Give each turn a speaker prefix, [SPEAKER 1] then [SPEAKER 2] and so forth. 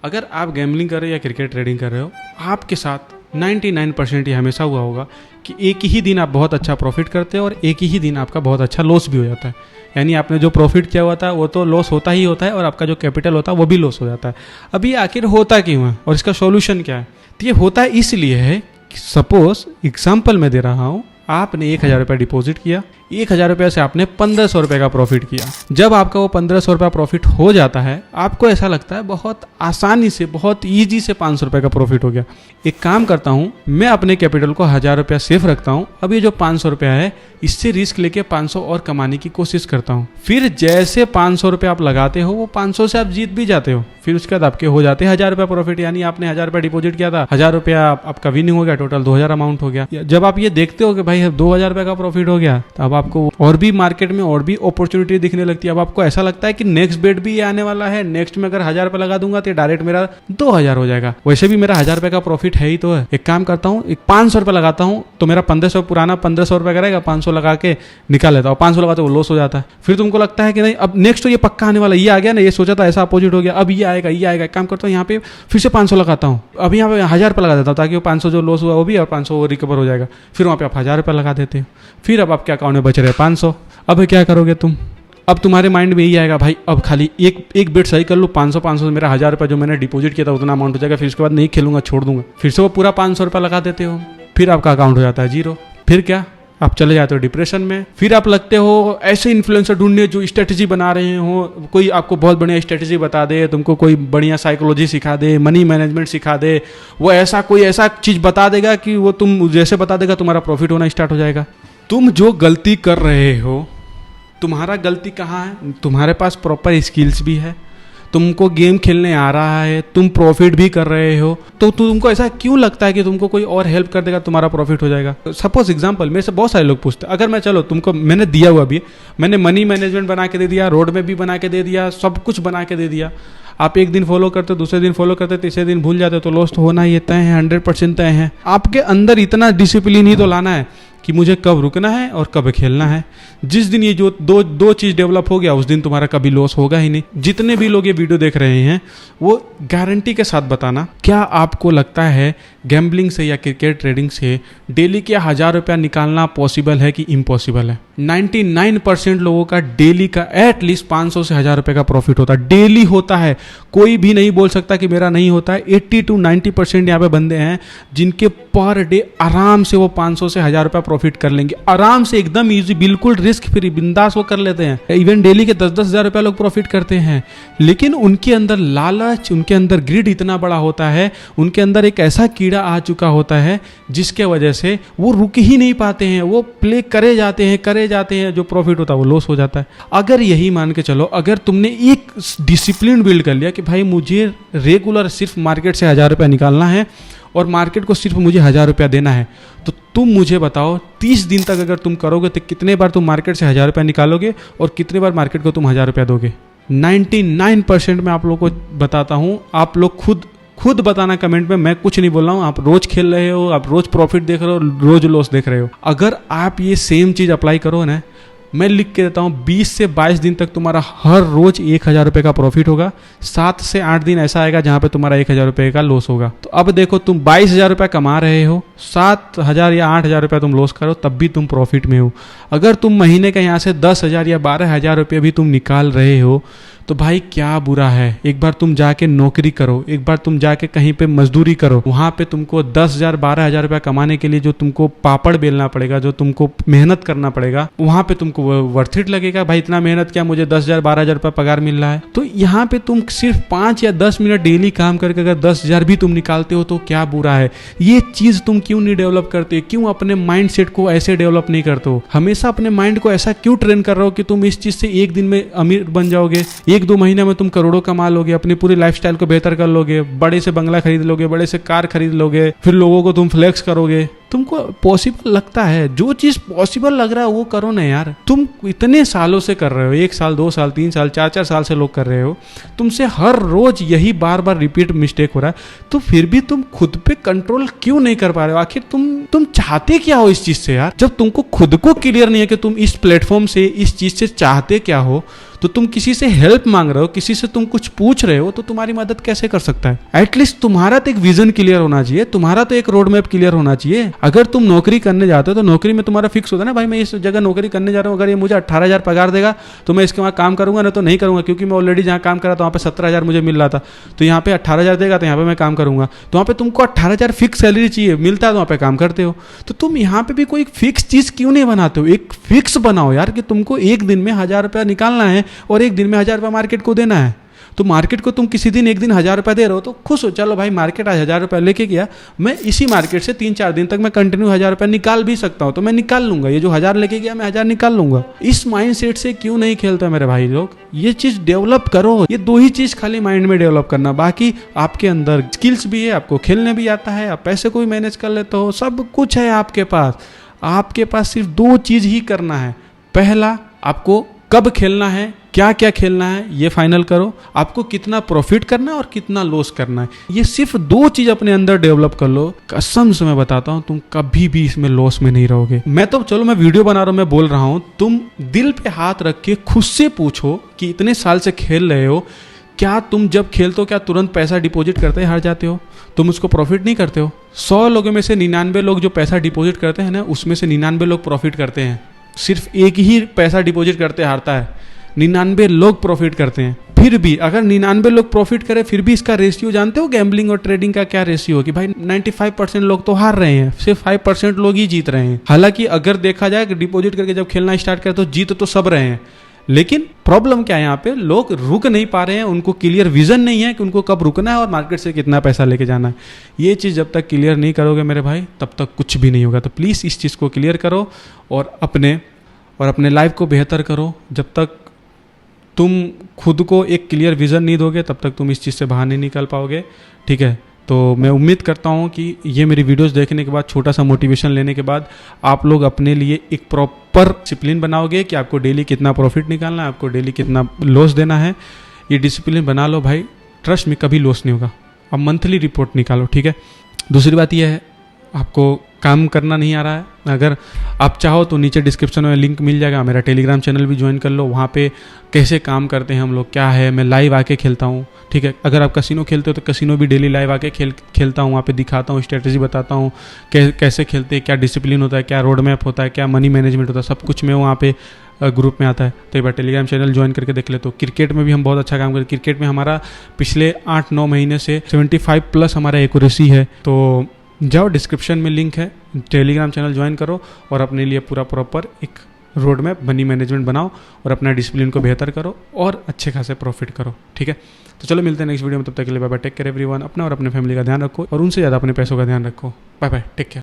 [SPEAKER 1] अगर आप गैम्बलिंग कर रहे हो या क्रिकेट ट्रेडिंग कर रहे हो, आपके साथ 99% ये हमेशा हुआ होगा कि एक ही दिन आप बहुत अच्छा प्रॉफिट करते हो और एक ही दिन आपका बहुत अच्छा लॉस भी हो जाता है। यानी आपने जो प्रॉफिट किया हुआ था वो तो लॉस होता ही होता है और आपका जो कैपिटल होता है वो भी लॉस हो जाता है। अब ये आखिर होता क्यों है और इसका सॉल्यूशन क्या है? तो ये होता है इसलिए है कि सपोज एग्जाम्पल मैं दे रहा हूँ, आपने 1000 रुपये डिपॉजिट किया, 1000 रुपये से आपने 1500 रुपये का प्रॉफिट किया। जब आपका वो 1500 रुपये प्रॉफिट हो जाता है, आपको ऐसा लगता है बहुत आसानी से, बहुत ईजी से 500 रुपये का प्रॉफिट हो गया। एक काम करता हूँ, मैं अपने कैपिटल को 1000 रुपया सेफ रखता हूँ। अब ये जो 500 रुपया है, इससे रिस्क लेके 500 और कमाने की कोशिश करता हूँ। फिर जैसे 500 रुपये आप लगाते हो, वो 500 से आप जीत भी जाते हो। फिर उसके बाद आपके हो जाते हैं 1000 रुपया प्रॉफिट। यानी आपने 1000 रुपया डिपॉजिट किया था, 1000 रुपया आपका विनिंग हो गया, टोटल 2000 अमाउंट हो गया। जब आप ये देखते हो कि भाई 2000 रुपये का प्रॉफिट हो गया, तो अब आपको और भी मार्केट में और भी अपॉर्चुनिटी दिखने लगती है। अब आपको ऐसा लगता है कि नेक्स्ट बेट भी ये आने वाला है, नेक्स्ट में अगर 1000 रुपये लगा दूंगा तो डायरेक्ट मेरा 2000 हो जाएगा। वैसे भी मेरा 1000 रुपये का प्रॉफिट है ही तो है। एक काम करता हूँ, 500 रुपये लगाता हूँ तो मेरा 1500 पुराना 1500 रुपये करेगा, 500 लगा के निकाल लेता हूँ। 500 लगाते वो लॉस हो जाता है। फिर तुमको लगता है कि नहीं अब नेक्स्ट तो ये पक्का आने वाला, ये आ गया ना, ये सोचा था ऐसा अपोजिट हो गया, अब ये आएगा ये आएगा। काम करता हूँ यहाँ पे फिर से 500 लगाता हूँ, अब यहाँ पे 1000 रुपये लगा देता हूँ ताकि वो 500 जो लॉस हुआ वो भी और 500 रिकवर हो जाएगा। फिर वहाँ पे आप 1000 रुपये लगा देते हो। फिर अब आपके अकाउंट में बच रहे 500। अब क्या करोगे तुम? अब तुम्हारे माइंड में यही आएगा, भाई अब खाली एक बेट सही कर लूँ, 500 से मेरा 1000 रुपये जो मैंने डिपॉजिट किया था उतना अमाउंट हो जाएगा। फिर उसके बाद नहीं खेलूंगा, छोड़ दूंगा। फिर से वो पूरा 500 रुपये लगा देते हो, फिर आपका अकाउंट हो जाता है 0। फिर क्या, आप चले जाते हो डिप्रेशन में। फिर आप लगते हो ऐसे इन्फ्लुएंसर ढूंढने जो स्ट्रेटजी बना रहे हो, कोई आपको बहुत बढ़िया स्ट्रेटजी बता दे, तुमको कोई बढ़िया साइकोलॉजी सिखा दे, मनी मैनेजमेंट सिखा दे। वो ऐसा कोई ऐसा चीज़ बता देगा कि वो तुम जैसे बता देगा तुम्हारा प्रॉफिट होना स्टार्ट हो जाएगा। तुम जो गलती कर रहे हो, तुम्हारा गलती कहाँ है? तुम्हारे पास प्रॉपर स्किल्स भी है, तुमको गेम खेलने आ रहा है, तुम प्रॉफिट भी कर रहे हो, तो तुमको ऐसा क्यों लगता है कि तुमको कोई और हेल्प कर देगा तुम्हारा प्रॉफिट हो जाएगा? सपोज एग्जांपल, मेरे से बहुत सारे लोग पूछते हैं, अगर मैं चलो तुमको मैंने दिया हुआ भी, मैंने मनी मैनेजमेंट बना के दे दिया, रोड मैप भी बना के दे दिया, सब कुछ बना के दे दिया। आप एक दिन फॉलो करते हो, दूसरे दिन फॉलो करते, तीसरे दिन भूल जाते हो, तो लॉस तो होना ही तय है, 100% तय है। आपके अंदर इतना डिसिप्लिन ही तो लाना है कि मुझे कब रुकना है और कब खेलना है। जिस दिन ये जो दो चीज़ डेवलप हो गया, उस दिन तुम्हारा कभी लॉस होगा ही नहीं। जितने भी लोग ये वीडियो देख रहे हैं, वो गारंटी के साथ बताना, क्या आपको लगता है गैम्बलिंग से या क्रिकेट ट्रेडिंग से डेली के 1000 रुपया निकालना पॉसिबल है कि इम्पॉसिबल है? 99% लोगों का डेली का एटलीस्ट 500 से 1000 रुपये का प्रॉफिट होता है, डेली होता है। कोई भी नहीं बोल सकता कि मेरा नहीं होता है। 80 to 90% यहाँ पे बंदे हैं जिनके पर डे आराम से वो 500 से 1000 रुपया प्रॉफिट कर लेंगे, आराम से, एकदम ईजी, बिल्कुल रिस्क फ्री, बिंदास वो कर लेते हैं। इवन डेली के 10-10 हज़ार रुपया लोग प्रॉफिट करते हैं। लेकिन उनके अंदर लालच, उनके अंदर ग्रिड इतना बड़ा होता है, उनके अंदर एक ऐसा कीड़ा आ चुका होता है जिसके वजह से वो रुक ही नहीं पाते हैं, वो प्ले करे जाते हैं, जो प्रॉफिट होता है वो लॉस हो जाता है। अगर यही मान के चलो, अगर तुमने एक डिसिप्लिन बिल्ड कर लिया कि भाई मुझे रेगुलर सिर्फ मार्केट से 1000 रुपया निकालना है और मार्केट को सिर्फ मुझे 1000 रुपया देना है, तो तुम मुझे बताओ 30 दिन तक अगर तुम करोगे तो कितने बार तुम मार्केट से 1000 रुपया निकालोगे और कितने बार मार्केट को तुम 1000 रुपया दोगे? 99% मैं आप लोगों को बताता हूँ। आप लोग खुद बताना कमेंट में, मैं कुछ नहीं बोल रहा हूँ। आप रोज खेल रहे हो, आप रोज प्रॉफिट देख रहे हो, रोज लॉस देख रहे हो। अगर आप ये सेम चीज़ अप्लाई करो ना, मैं लिख के देता हूँ 20 से 22 दिन तक तुम्हारा हर रोज 1000 रुपये का प्रॉफिट होगा। 7 से 8 दिन ऐसा आएगा जहाँ पे तुम्हारा 1000 रुपये का लॉस होगा। तो अब देखो, तुम 22,000 रुपये कमा रहे हो, 7,000 या 8,000 रुपये तुम लॉस करो, तब भी तुम प्रॉफिट में हो। अगर तुम महीने का यहाँ से 10,000 या 12,000 रुपये भी तुम निकाल रहे हो, तो भाई क्या बुरा है? एक बार तुम जाके नौकरी करो, एक बार तुम जाके कहीं पे मजदूरी करो, वहाँ पे तुमको 10,000 12,000 रुपया कमाने के लिए जो तुमको पापड़ बेलना पड़ेगा, जो तुमको मेहनत करना पड़ेगा, वहाँ पे तुमको वर्थ इट लगेगा। भाई इतना मेहनत क्या, मुझे 10,000 12,000 रुपया पगार मिल रहा है। तो यहाँ पे तुम सिर्फ 5 या 10 मिनट डेली काम करके अगर 10,000 भी तुम निकालते हो तो क्या बुरा है? ये चीज़ तुम क्यों नहीं डेवलप करते? क्यों अपने माइंड सेट को ऐसे डेवलप नहीं करते हो? हमेशा अपने माइंड को ऐसा क्यों ट्रेन कर रहे हो कि तुम इस चीज़ से एक दिन में अमीर बन जाओगे, 1-2 महीने में तुम करोड़ों कमा लोगे, अपनी पूरी लाइफस्टाइल को बेहतर कर लोगे, बड़े से बंगला खरीद लोगे, बड़े से कार खरीद लोगे, फिर लोगों को तुम फ्लेक्स करोगे। तुमको पॉसिबल लगता है? जो चीज पॉसिबल लग रहा है वो करो ना यार। तुम इतने सालों से कर रहे हो, 1 साल 2 साल 3 साल 4 साल से लोग कर रहे हो, तुमसे हर रोज यही बार बार रिपीट मिस्टेक हो रहा है, तो फिर भी तुम खुद पे कंट्रोल क्यों नहीं कर पा रहे हो? आखिर तुम चाहते क्या हो इस चीज से यार? जब तुमको खुद को क्लियर नहीं है कि तुम इस प्लेटफॉर्म से, इस चीज से चाहते क्या हो, तो तुम किसी से हेल्प मांग रहे हो, किसी से तुम कुछ पूछ रहे हो, तो तुम्हारी मदद कैसे कर सकता है? एटलीस्ट तुम्हारा तो एक विजन क्लियर होना चाहिए, तुम्हारा तो एक रोड मैप क्लियर होना चाहिए। अगर तुम नौकरी करने जाते हो तो नौकरी में तुम्हारा फिक्स होता है ना, भाई मैं इस जगह नौकरी करने जा रहा हूँ, अगर ये मुझे 18,000 पगार देगा तो मैं इसके वहाँ काम करूंगा, ना तो नहीं करूंगा, क्योंकि मैं ऑलरेडी जहाँ काम कर रहा था वहाँ पे 17,000 मुझे मिल रहा था, तो यहाँ पे 18,000 देगा तो यहाँ पे मैं काम करूंगा। तो वहाँ पे तुमको 18,000 फिक्स सैलरी चाहिए, मिलता है तो वहाँ पे काम करते हो। तो तुम यहाँ पे भी कोई फिक्स चीज़ क्यों नहीं बनाते हो? एक फिक्स बनाओ यार कि तुमको एक दिन में 1,000 रुपया निकालना है और एक दिन में 1,000 रुपया मार्केट को देना है। तो मार्केट को तुम किसी दिन एक दिन 1,000 रुपया दे रहे हो तो खुश हो, चलो भाई मार्केट आज 1,000 रुपया लेके गया, मैं इसी मार्केट से 3-4 दिन तक मैं कंटिन्यू 1,000 रुपया निकाल भी सकता हूँ, तो मैं निकाल लूंगा, ये जो 1,000 लेके गया मैं 1,000 निकाल लूंगा। इस माइंडसेट से क्यों नहीं खेलते मेरे भाई लोग? ये चीज डेवलप करो। ये 2 ही चीज खाली माइंड में डेवलप करना, बाकी आपके अंदर स्किल्स भी है, आपको खेलने भी आता है, आप पैसे को भी मैनेज कर लेते हो, सब कुछ है आपके पास। आपके पास सिर्फ 2 चीज ही करना है। पहला, आपको कब खेलना है, क्या क्या खेलना है ये फाइनल करो, आपको कितना प्रॉफिट करना है और कितना लॉस करना है, ये सिर्फ 2 चीज अपने अंदर डेवलप कर लो। कसम से मैं बताता हूं, तुम कभी भी इसमें लॉस में नहीं रहोगे। मैं तो चलो मैं वीडियो बना रहा हूं, मैं बोल रहा हूं, तुम दिल पे हाथ रख के खुद से पूछो कि इतने साल से खेल रहे हो, क्या तुम जब खेलते हो क्या तुरंत पैसा डिपॉजिट करते हार जाते हो? तुम उसको प्रॉफिट नहीं करते हो? 100 लोगों में से 99 लोग जो पैसा डिपॉजिट करते हैं ना, उसमें से 99 लोग प्रॉफिट करते हैं। सिर्फ एक ही पैसा डिपॉजिट करते हारता है, 99 लोग प्रॉफिट करते हैं। फिर भी अगर 99 लोग प्रॉफिट करें, फिर भी इसका रेशियो जानते हो गैम्बलिंग और ट्रेडिंग का क्या रेशियो हो कि भाई 95% लोग तो हार रहे हैं, सिर्फ 5% लोग ही जीत रहे हैं। हालांकि अगर देखा जाए कि डिपॉजिट करके जब खेलना स्टार्ट करें तो जीत तो सब रहे हैं, लेकिन प्रॉब्लम क्या है यहाँ पे, लोग रुक नहीं पा रहे हैं, उनको क्लियर विजन नहीं है कि उनको कब रुकना है और मार्केट से कितना पैसा लेके जाना है। ये चीज़ जब तक क्लियर नहीं करोगे मेरे भाई, तब तक कुछ भी नहीं होगा। तो प्लीज़ इस चीज़ को क्लियर करो और अपने लाइफ को बेहतर करो। जब तक तुम खुद को एक क्लियर विजन नहीं दोगे तब तक तुम इस चीज़ से बाहर नहीं निकल पाओगे, ठीक है? तो मैं उम्मीद करता हूँ कि ये मेरी वीडियोस देखने के बाद, छोटा सा मोटिवेशन लेने के बाद, आप लोग अपने लिए एक प्रॉपर डिसिप्लिन बनाओगे कि आपको डेली कितना प्रॉफिट निकालना है, आपको डेली कितना लॉस देना है। ये डिसिप्लिन बना लो भाई, ट्रस्ट में कभी लॉस नहीं होगा। अब मंथली रिपोर्ट निकालो, ठीक है? दूसरी बात यह है, आपको काम करना नहीं आ रहा है, अगर आप चाहो तो नीचे डिस्क्रिप्शन में लिंक मिल जाएगा, मेरा टेलीग्राम चैनल भी ज्वाइन कर लो। वहाँ पे कैसे काम करते हैं हम लोग, क्या है, मैं लाइव आके खेलता हूँ, ठीक है? अगर आप कसिनो खेलते हो तो कसिनो भी डेली लाइव आके खेलता हूँ, वहाँ पे दिखाता हूँ, स्ट्रेटेजी बताता हूँ कैसे खेलते हैं, क्या डिसिप्लिन होता है, क्या रोड मैप होता है, क्या मनी मैनेजमेंट होता है, सब कुछ मैं वहाँ पे ग्रुप में आता है। तो एक बार टेलीग्राम चैनल ज्वाइन करके देख ले। तो क्रिकेट में भी हम बहुत अच्छा काम करते हैं। क्रिकेट में हमारा पिछले 8-9 महीने से 75+ हमारा एक्यूरेसी है। तो जाओ, डिस्क्रिप्शन में लिंक है, टेलीग्राम चैनल ज्वाइन करो और अपने लिए पूरा प्रॉपर एक रोड मैप, मनी मैनेजमेंट बनाओ और अपना डिसिप्लिन को बेहतर करो और अच्छे खासे प्रॉफिट करो, ठीक है? तो चलो मिलते हैं नेक्स्ट वीडियो में, तब तक के लिए bye bye, take care everyone. अपना और अपने फैमिली का ध्यान रखो और उनसे ज़्यादा अपने पैसों का ध्यान रखो। Bye bye, take care.